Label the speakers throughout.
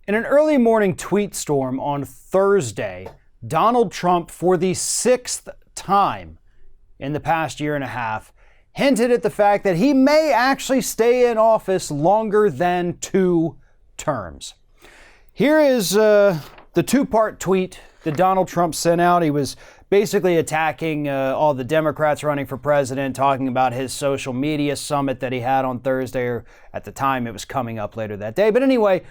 Speaker 1: In an early morning tweet storm on Thursday, Donald Trump, for the sixth time in the past year and a half, hinted at the fact that he may actually stay in office longer than 2 terms. Here is the 2-part tweet that Donald Trump sent out. He was basically attacking all the Democrats running for president, talking about his social media summit that he had on Thursday, or at the time it was coming up later that day. But anyway,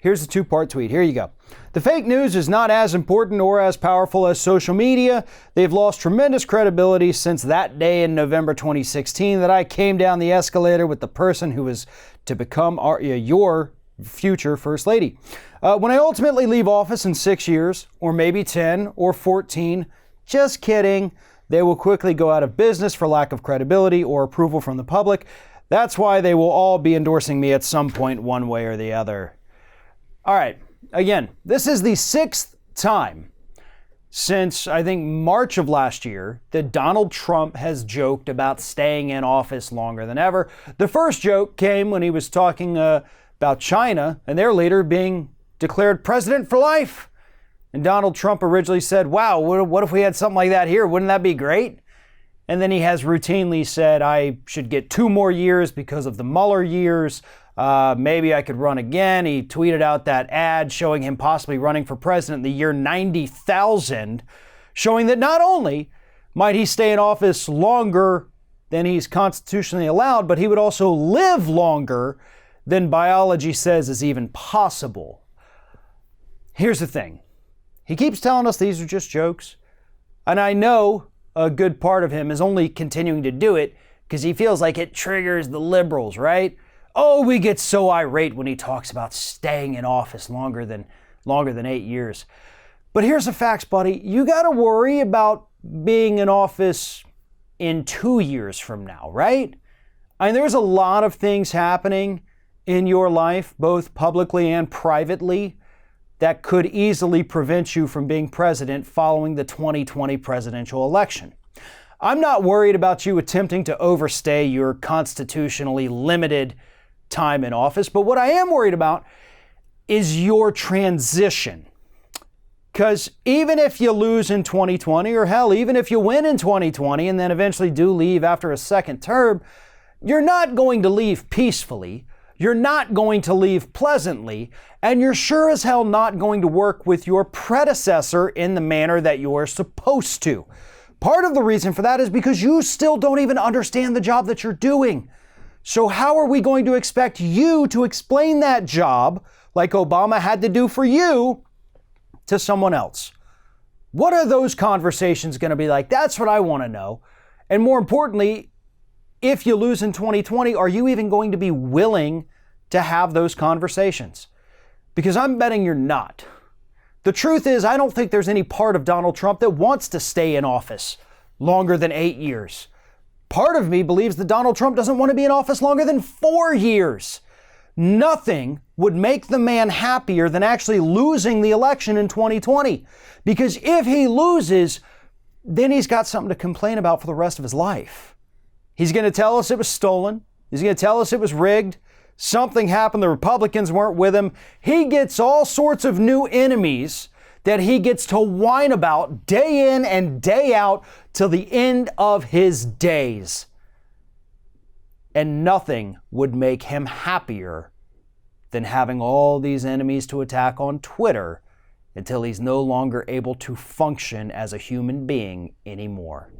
Speaker 1: here's the 2-part tweet. Here you go. The fake news is not as important or as powerful as social media. They've lost tremendous credibility since that day in November 2016 that I came down the escalator with the person who was to become your future First Lady. When I ultimately leave office in 6 years, or maybe 10 or 14, just kidding, they will quickly go out of business for lack of credibility or approval from the public. That's why they will all be endorsing me at some point, one way or the other. All right, again, this is the 6th time since, I think, March of last year that Donald Trump has joked about staying in office longer than ever. The first joke came when he was talking about China and their leader being declared president for life. And Donald Trump originally said, wow, what if we had something like that here? Wouldn't that be great? And then he has routinely said, I should get 2 more years because of the Mueller years. Maybe I could run again. He tweeted out that ad showing him possibly running for president in the year 90,000, showing that not only might he stay in office longer than he's constitutionally allowed, but he would also live longer than biology says is even possible. Here's the thing. He keeps telling us these are just jokes. And I know a good part of him is only continuing to do it because he feels like it triggers the liberals, right? Oh, we get so irate when he talks about staying in office longer than 8 years. But here's the facts, buddy. You got to worry about being in office in 2 years from now, right? I mean, there's a lot of things happening in your life, both publicly and privately, that could easily prevent you from being president following the 2020 presidential election. I'm not worried about you attempting to overstay your constitutionally limited time in office, but what I am worried about is your transition. Because even if you lose in 2020, or hell, even if you win in 2020 and then eventually do leave after a second term, you're not going to leave peacefully. You're not going to leave pleasantly, and you're sure as hell not going to work with your predecessor in the manner that you are supposed to. Part of the reason for that is because you still don't even understand the job that you're doing. So how are we going to expect you to explain that job, like Obama had to do for you, to someone else? What are those conversations going to be like? That's what I want to know. And more importantly, if you lose in 2020, are you even going to be willing to have those conversations? Because I'm betting you're not. The truth is, I don't think there's any part of Donald Trump that wants to stay in office longer than 8 years. Part of me believes that Donald Trump doesn't want to be in office longer than 4 years. Nothing would make the man happier than actually losing the election in 2020. Because if he loses, then he's got something to complain about for the rest of his life. He's going to tell us it was stolen. He's going to tell us it was rigged. Something happened. The Republicans weren't with him. He gets all sorts of new enemies that he gets to whine about day in and day out till the end of his days. And nothing would make him happier than having all these enemies to attack on Twitter until he's no longer able to function as a human being anymore.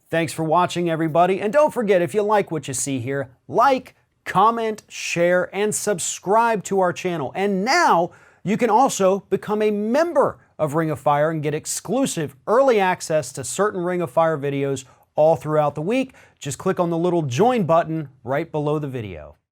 Speaker 1: Thanks for watching, everybody. And don't forget, if you like what you see here, like, comment, share, and subscribe to our channel. And now you can also become a member of Ring of Fire and get exclusive early access to certain Ring of Fire videos all throughout the week. Just click on the little join button right below the video.